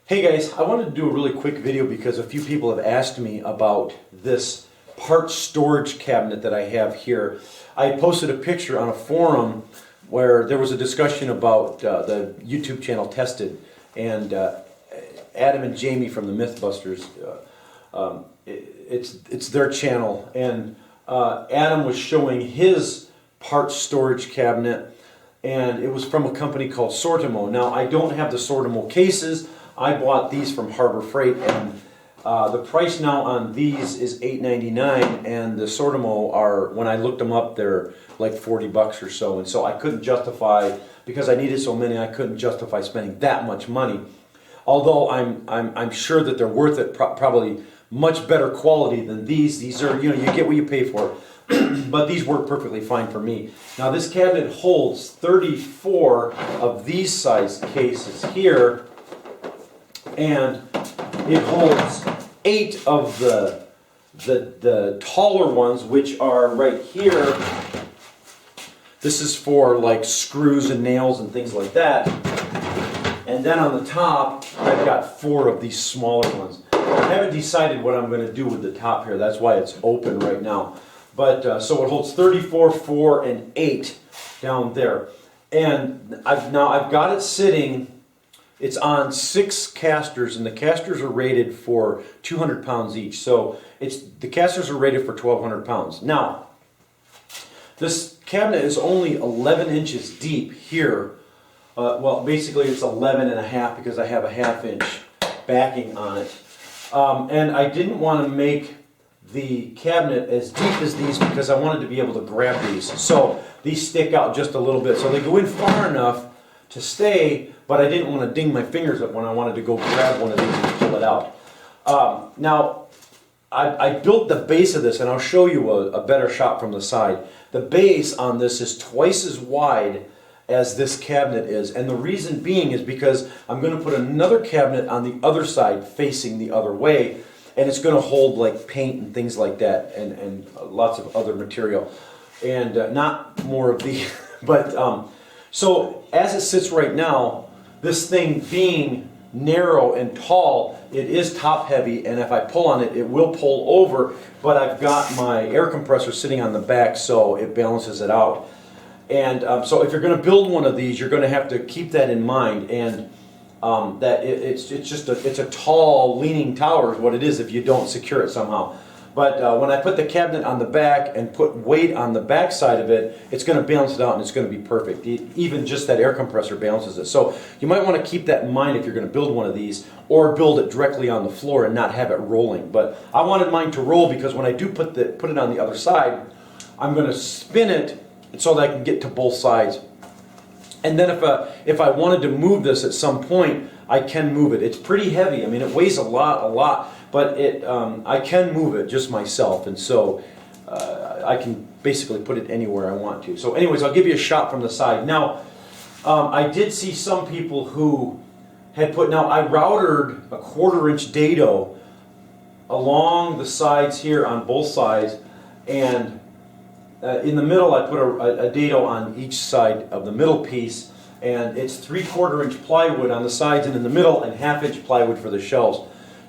Hey guys, I wanted to do a really quick video because a few people have asked me about this part storage cabinet that I have here. I posted a picture on a forum where there was a discussion about the YouTube channel Tested, and Adam and Jamie from the Mythbusters, it's their channel, and Adam was showing his part storage cabinet, and it was from a company called Sortimo. Now, I don't have the Sortimo cases. I bought these from Harbor Freight, and the price now on these is $8.99, and the Sortimo are, when I looked them up, they're like 40 bucks or so, and so I couldn't justify, because I needed so many, I couldn't justify spending that much money. Although I'm sure that they're worth it, probably much better quality than these. These are, you get what you pay for. But these work perfectly fine for me. Now this cabinet holds 34 of these size cases here, and it holds 8 of the taller ones, which are right here. This is for like screws and nails and things like that. And then on the top, I've got 4 of these smaller ones. I haven't decided what I'm going to do with the top here. That's why it's open right now. But so it holds 34, 4, and 8 down there. And I've got it sitting. It's on 6 casters, and the casters are rated for 200 pounds each. So the casters are rated for 1,200 pounds. Now, this cabinet is only 11 inches deep here. Well, basically it's 11 and a half because I have a 1/2 inch backing on it. And I didn't want to make the cabinet as deep as these because I wanted to be able to grab these. So these stick out just a little bit. So they go in far enough to stay, but I didn't want to ding my fingers up when I wanted to go grab one of these and pull it out. Now, I built the base of this, and I'll show you a better shot from the side. The base on this is twice as wide as this cabinet is, and the reason being is because I'm going to put another cabinet on the other side facing the other way, and it's going to hold like paint and things like that, and lots of other material, and not more of the but so as it sits right now, this thing being narrow and tall, it is top heavy, and if I pull on it, it will pull over, but I've got my air compressor sitting on the back, so it balances it out. And so if you're going to build one of these, you're going to have to keep that in mind, and that it's a tall leaning tower is what it is if you don't secure it somehow. But when I put the cabinet on the back and put weight on the back side of it, it's going to balance it out, and it's going to be perfect. Even just that air compressor balances it. So you might want to keep that in mind if you're going to build one of these, or build it directly on the floor and not have it rolling. But I wanted mine to roll because when I do put it on the other side, I'm going to spin it so that I can get to both sides. And then if I wanted to move this at some point, I can move it. It's pretty heavy. I mean, it weighs a lot, but I can move it just myself, and so I can basically put it anywhere I want to. So anyways, I'll give you a shot from the side. Now, I did see some people who had I routered a 1/4 inch dado along the sides here on both sides, and in the middle I put a dado on each side of the middle piece, and it's 3/4 inch plywood on the sides and in the middle, and 1/2 inch plywood for the shelves.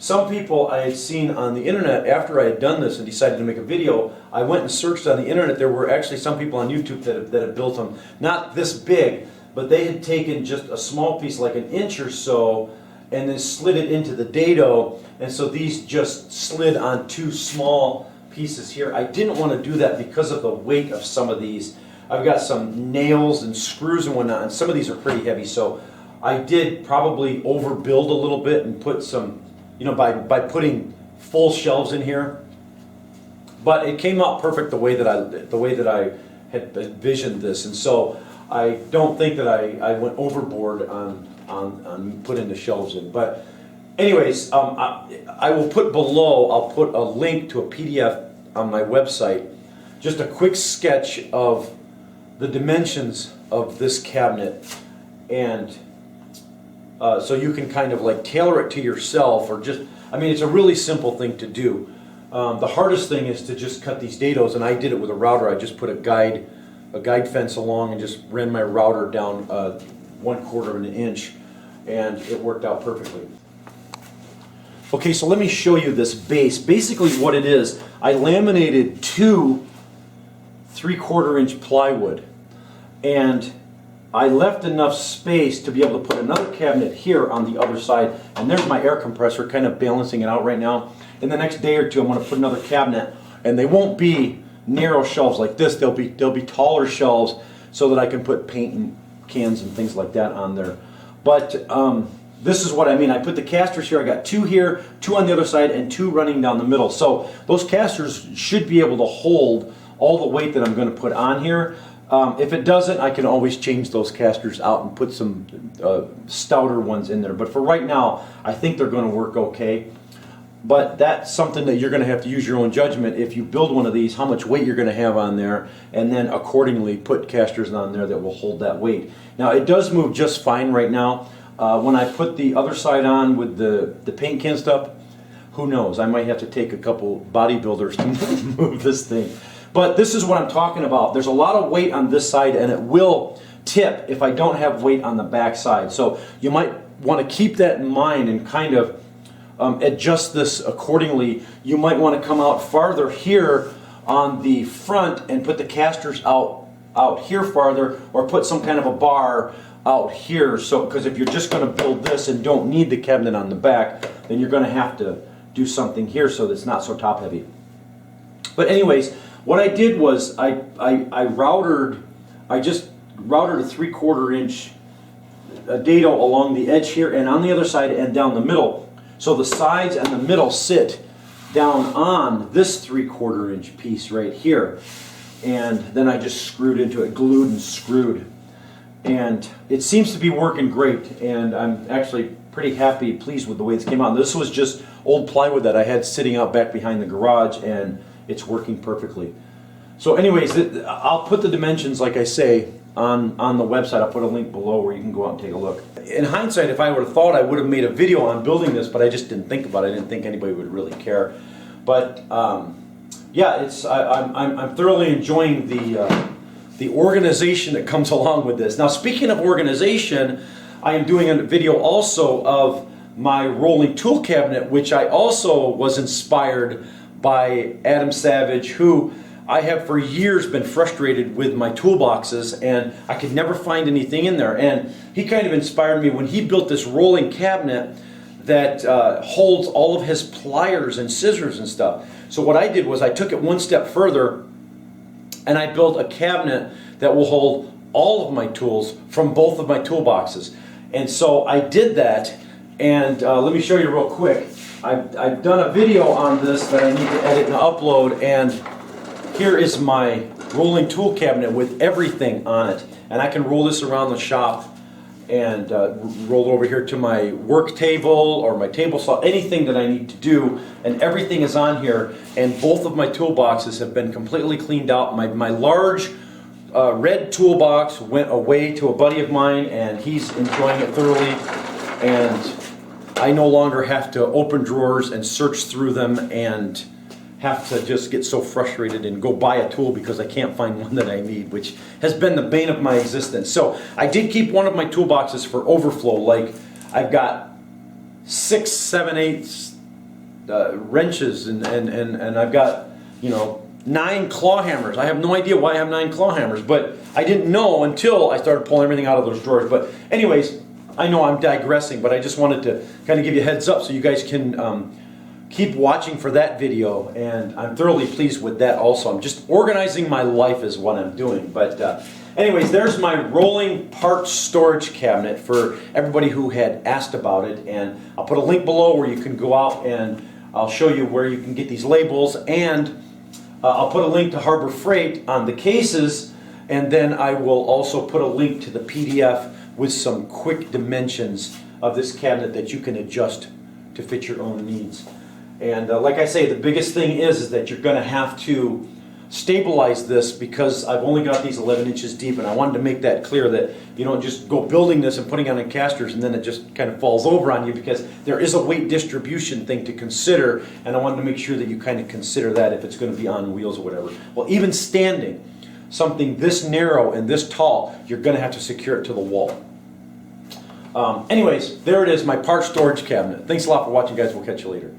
Some people I had seen on the internet, after I had done this and decided to make a video, I went and searched on the internet. There were actually some people on YouTube that have built them, not this big, but they had taken just a small piece, like 1 inch or so, and then slid it into the dado, and so these just slid on 2 small pieces here. I didn't want to do that because of the weight of some of these. I've got some nails and screws and whatnot, and some of these are pretty heavy, so I did probably overbuild a little bit and put some, by putting full shelves in here. But it came out perfect the way that I had envisioned this, and so I don't think that I went overboard on putting the shelves in. But anyways, I will put below, I'll put a link to a PDF on my website, just a quick sketch of the dimensions of this cabinet, and so you can kind of like tailor it to yourself, or it's a really simple thing to do. The hardest thing is to just cut these dados, and I did it with a router. I just put a guide fence along and just ran my router down 1/4 of an inch, and it worked out perfectly. Okay, so let me show you this base. Basically what it is, I laminated 2 3/4-inch plywood, and I left enough space to be able to put another cabinet here on the other side, and there's my air compressor kind of balancing it out right now. In the next day or two, I'm going to put another cabinet, and they won't be narrow shelves like this. They'll be taller shelves so that I can put paint and cans and things like that on there. But this is what I mean. I put the casters here. I got 2 here, 2 on the other side, and 2 running down the middle. So those casters should be able to hold all the weight that I'm going to put on here. If it doesn't, I can always change those casters out and put some stouter ones in there. But for right now, I think they're going to work okay. But that's something that you're going to have to use your own judgment if you build one of these, how much weight you're going to have on there, and then accordingly put casters on there that will hold that weight. Now, it does move just fine right now. When I put the other side on with the paint can stuff, who knows? I might have to take a couple bodybuilders to move this thing. But this is what I'm talking about. There's a lot of weight on this side, and it will tip if I don't have weight on the back side. So you might want to keep that in mind and kind of adjust this accordingly. You might want to come out farther here on the front and put the casters out here farther, or put some kind of a bar out here. So, because if you're just going to build this and don't need the cabinet on the back, then you're going to have to do something here so that it's not so top heavy. But anyways, what I did was I just routed a 3/4-inch dado along the edge here and on the other side and down the middle. So the sides and the middle sit down on this 3/4-inch piece right here. And then I just screwed into it, glued and screwed. And it seems to be working great, and I'm actually pretty happy, pleased with the way it came out. This was just old plywood that I had sitting out back behind the garage, and it's working perfectly. So anyways, I'll put the dimensions, like I say, on the website. I'll put a link below where you can go out and take a look. In hindsight, if I would have thought, I would have made a video on building this, but I just didn't think about it. I didn't think anybody would really care. But yeah, I'm thoroughly enjoying the organization that comes along with this. Now, speaking of organization, I am doing a video also of my rolling tool cabinet, which I also was inspired by Adam Savage, who I have for years been frustrated with my toolboxes, and I could never find anything in there. And he kind of inspired me when he built this rolling cabinet that holds all of his pliers and scissors and stuff. So what I did was I took it one step further, and I built a cabinet that will hold all of my tools from both of my toolboxes. And so I did that, and let me show you real quick. I've done a video on this that I need to edit and upload, and here is my rolling tool cabinet with everything on it. And I can roll this around the shop and roll it over here to my work table or my table saw, anything that I need to do, and everything is on here. And both of my toolboxes have been completely cleaned out. My large red toolbox went away to a buddy of mine, and he's enjoying it thoroughly. And I no longer have to open drawers and search through them and have to just get so frustrated and go buy a tool because I can't find one that I need, which has been the bane of my existence. So I did keep one of my toolboxes for overflow. Like, I've got 6, 7, 8 wrenches, and I've got, 9 claw hammers. I have no idea why I have 9 claw hammers, but I didn't know until I started pulling everything out of those drawers. But anyways, I know I'm digressing, but I just wanted to kind of give you a heads up so you guys can keep watching for that video, and I'm thoroughly pleased with that also. I'm just organizing my life is what I'm doing. But anyways, there's my rolling parts storage cabinet for everybody who had asked about it, and I'll put a link below where you can go out and I'll show you where you can get these labels, and I'll put a link to Harbor Freight on the cases, and then I will also put a link to the PDF with some quick dimensions of this cabinet that you can adjust to fit your own needs. And like I say, the biggest thing is that you're going to have to stabilize this, because I've only got these 11 inches deep, and I wanted to make that clear that you don't just go building this and putting on the casters and then it just kind of falls over on you, because there is a weight distribution thing to consider, and I wanted to make sure that you kind of consider that if it's going to be on wheels or whatever. Well, even standing, something this narrow and this tall, you're going to have to secure it to the wall. Anyways, there it is, my part storage cabinet. Thanks a lot for watching, guys. We'll catch you later.